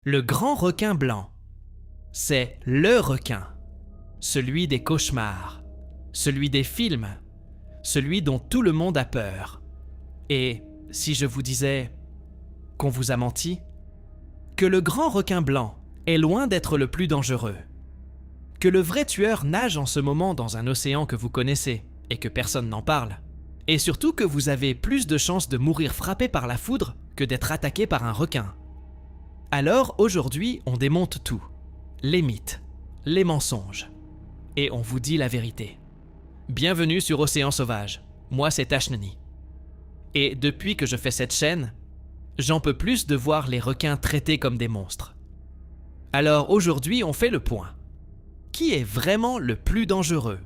Le grand requin blanc, c'est le requin, celui des cauchemars, celui des films, celui dont tout le monde a peur. Et si je vous disais qu'on vous a menti, que le grand requin blanc est loin d'être le plus dangereux, que le vrai tueur nage en ce moment dans un océan que vous connaissez et que personne n'en parle, et surtout que vous avez plus de chances de mourir frappé par la foudre que d'être attaqué par un requin. Alors aujourd'hui, on démonte tout, les mythes, les mensonges, et on vous dit la vérité. Bienvenue sur Océan Sauvage, moi c'est Tashnani. Et depuis que je fais cette chaîne, j'en peux plus de voir les requins traités comme des monstres. Alors aujourd'hui, on fait le point. Qui est vraiment le plus dangereux?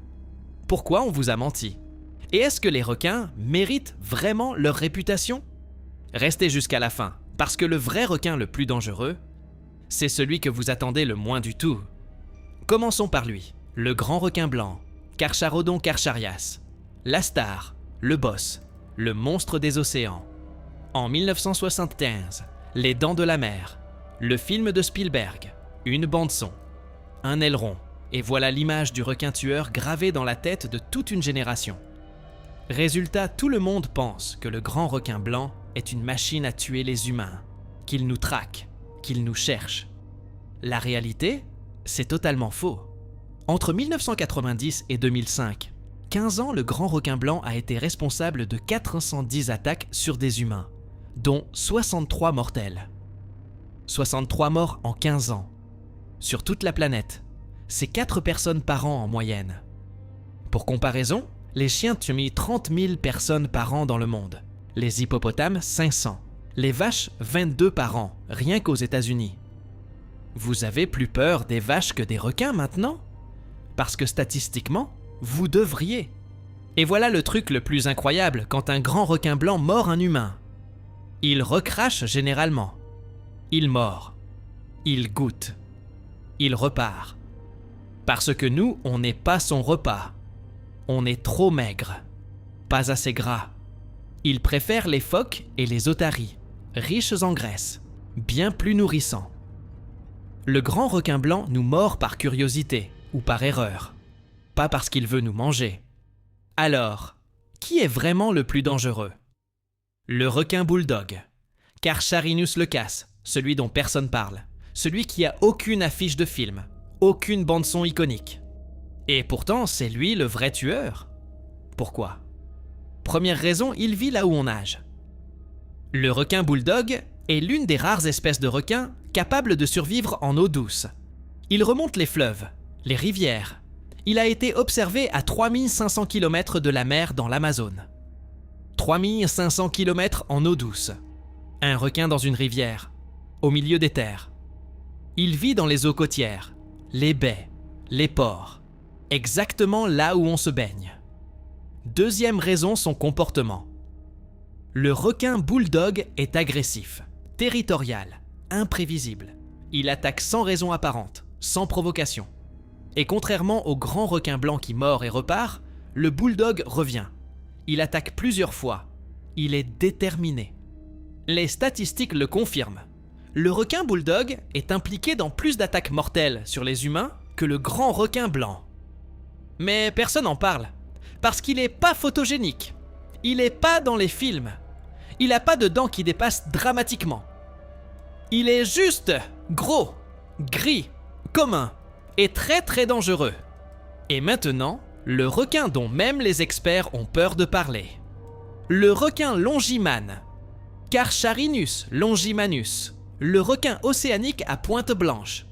Pourquoi on vous a menti? Et est-ce que les requins méritent vraiment leur réputation? Restez jusqu'à la fin, parce que le vrai requin le plus dangereux, c'est celui que vous attendez le moins du tout. Commençons par lui, le grand requin blanc, Carcharodon carcharias, la star, le boss, le monstre des océans. En 1975, Les Dents de la Mer, le film de Spielberg, une bande-son, un aileron, et voilà l'image du requin tueur gravée dans la tête de toute une génération. Résultat, tout le monde pense que le grand requin blanc est une machine à tuer les humains, qu'il nous traque, qu'il nous cherche. La réalité, c'est totalement faux. Entre 1990 et 2005, 15 ans, le grand requin blanc a été responsable de 410 attaques sur des humains, dont 63 mortels. 63 morts en 15 ans. Sur toute la planète, c'est 4 personnes par an en moyenne. Pour comparaison, les chiens tuent 30 000 personnes par an dans le monde, les hippopotames 500, les vaches 22 par an, rien qu'aux États-Unis. Vous avez plus peur des vaches que des requins maintenant? Parce que statistiquement, vous devriez. Et voilà le truc le plus incroyable quand un grand requin blanc mord un humain. Il recrache généralement. Il mord. Il goûte. Il repart. Parce que nous, on n'est pas son repas. On est trop maigre. Pas assez gras. Il préfère les phoques et les otaries, riches en graisse, bien plus nourrissants. Le grand requin blanc nous mord par curiosité ou par erreur, pas parce qu'il veut nous manger. Alors, qui est vraiment le plus dangereux? Le requin bulldog, Carcharinus leucas, celui dont personne parle, celui qui a aucune affiche de film, aucune bande-son iconique. Et pourtant, c'est lui le vrai tueur. Pourquoi? Première raison, il vit là où on nage. Le requin bulldog est l'une des rares espèces de requins capables de survivre en eau douce. Il remonte les fleuves, les rivières. Il a été observé à 3500 km de la mer dans l'Amazone. 3500 km en eau douce. Un requin dans une rivière, au milieu des terres. Il vit dans les eaux côtières, les baies, les ports, exactement là où on se baigne. Deuxième raison, son comportement. Le requin bulldog est agressif, territorial, imprévisible. Il attaque sans raison apparente, sans provocation. Et contrairement au grand requin blanc qui mord et repart, le bulldog revient. Il attaque plusieurs fois. Il est déterminé. Les statistiques le confirment. Le requin bulldog est impliqué dans plus d'attaques mortelles sur les humains que le grand requin blanc. Mais personne n'en parle, parce qu'il n'est pas photogénique. Il n'est pas dans les films. Il n'a pas de dents qui dépassent dramatiquement. Il est juste gros, gris, commun et très très dangereux. Et maintenant, le requin dont même les experts ont peur de parler. Le requin longimane, Carcharinus longimanus, le requin océanique à pointe blanche.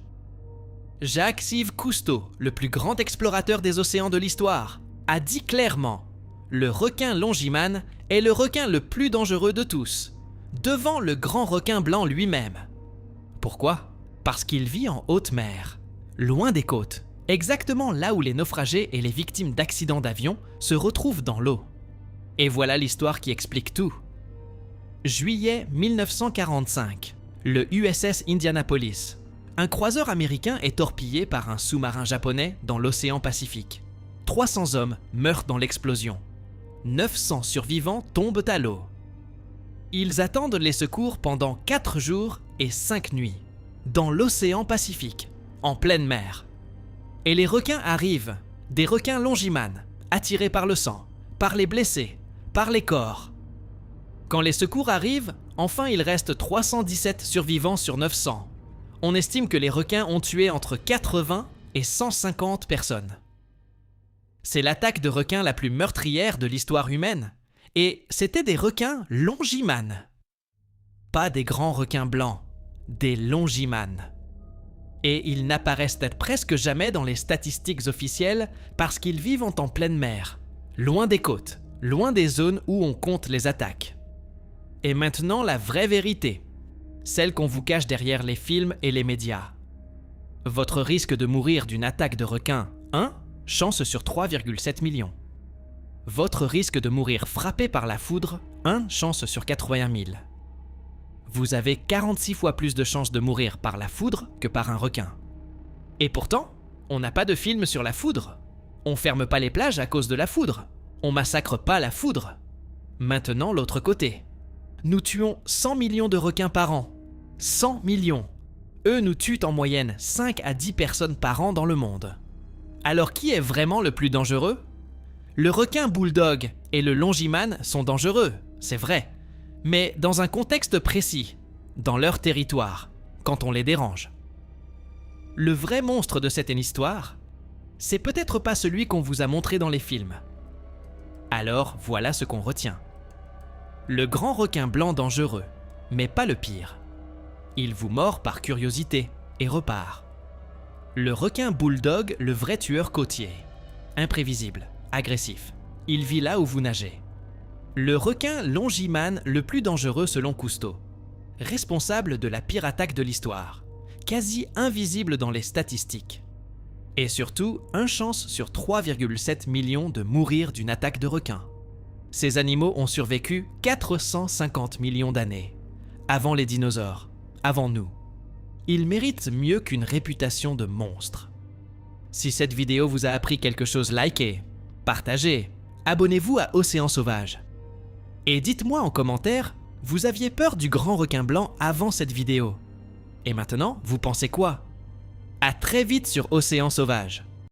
Jacques-Yves Cousteau, le plus grand explorateur des océans de l'histoire, a dit clairement: le requin longimane est le requin le plus dangereux de tous, devant le grand requin blanc lui-même. Pourquoi? Parce qu'il vit en haute mer, loin des côtes, exactement là où les naufragés et les victimes d'accidents d'avion se retrouvent dans l'eau. Et voilà l'histoire qui explique tout. Juillet 1945, le USS Indianapolis. Un croiseur américain est torpillé par un sous-marin japonais dans l'océan Pacifique. 300 hommes meurent dans l'explosion. 900 survivants tombent à l'eau. Ils attendent les secours pendant 4 jours et 5 nuits. dans l'océan Pacifique, en pleine mer. Et les requins arrivent, des requins longimanes, attirés par le sang, par les blessés, par les corps. Quand les secours arrivent, enfin il reste 317 survivants sur 900. On estime que les requins ont tué entre 80 et 150 personnes. C'est l'attaque de requins la plus meurtrière de l'histoire humaine, et c'était des requins longimanes. Pas des grands requins blancs, des longimanes. Et ils n'apparaissent presque jamais dans les statistiques officielles parce qu'ils vivent en pleine mer, loin des côtes, loin des zones où on compte les attaques. Et maintenant la vraie vérité, celle qu'on vous cache derrière les films et les médias. Votre risque de mourir d'une attaque de requin, 1, chance sur 3,7 millions. Votre risque de mourir frappé par la foudre, 1 chance sur 81 000. Vous avez 46 fois plus de chances de mourir par la foudre que par un requin. Et pourtant, on n'a pas de film sur la foudre. On ferme pas les plages à cause de la foudre. On massacre pas la foudre. Maintenant, l'autre côté. Nous tuons 100 millions de requins par an. 100 millions. Eux nous tuent en moyenne 5 à 10 personnes par an dans le monde. Alors qui est vraiment le plus dangereux ? Le requin bulldog et le longimane sont dangereux, c'est vrai. Mais dans un contexte précis, dans leur territoire, quand on les dérange. Le vrai monstre de cette histoire, c'est peut-être pas celui qu'on vous a montré dans les films. Alors voilà ce qu'on retient. Le grand requin blanc dangereux, mais pas le pire. Il vous mord par curiosité et repart. Le requin bulldog, le vrai tueur côtier. Imprévisible, agressif. Il vit là où vous nagez. Le requin longimane le plus dangereux selon Cousteau, responsable de la pire attaque de l'histoire, quasi invisible dans les statistiques. Et surtout, 1 chance sur 3,7 millions de mourir d'une attaque de requin. Ces animaux ont survécu 450 millions d'années, avant les dinosaures, avant nous. Ils méritent mieux qu'une réputation de monstre. Si cette vidéo vous a appris quelque chose, likez, partagez, abonnez-vous à Océan Sauvage. Et dites-moi en commentaire, vous aviez peur du grand requin blanc avant cette vidéo. Et maintenant, vous pensez quoi ? À très vite sur Océan Sauvage.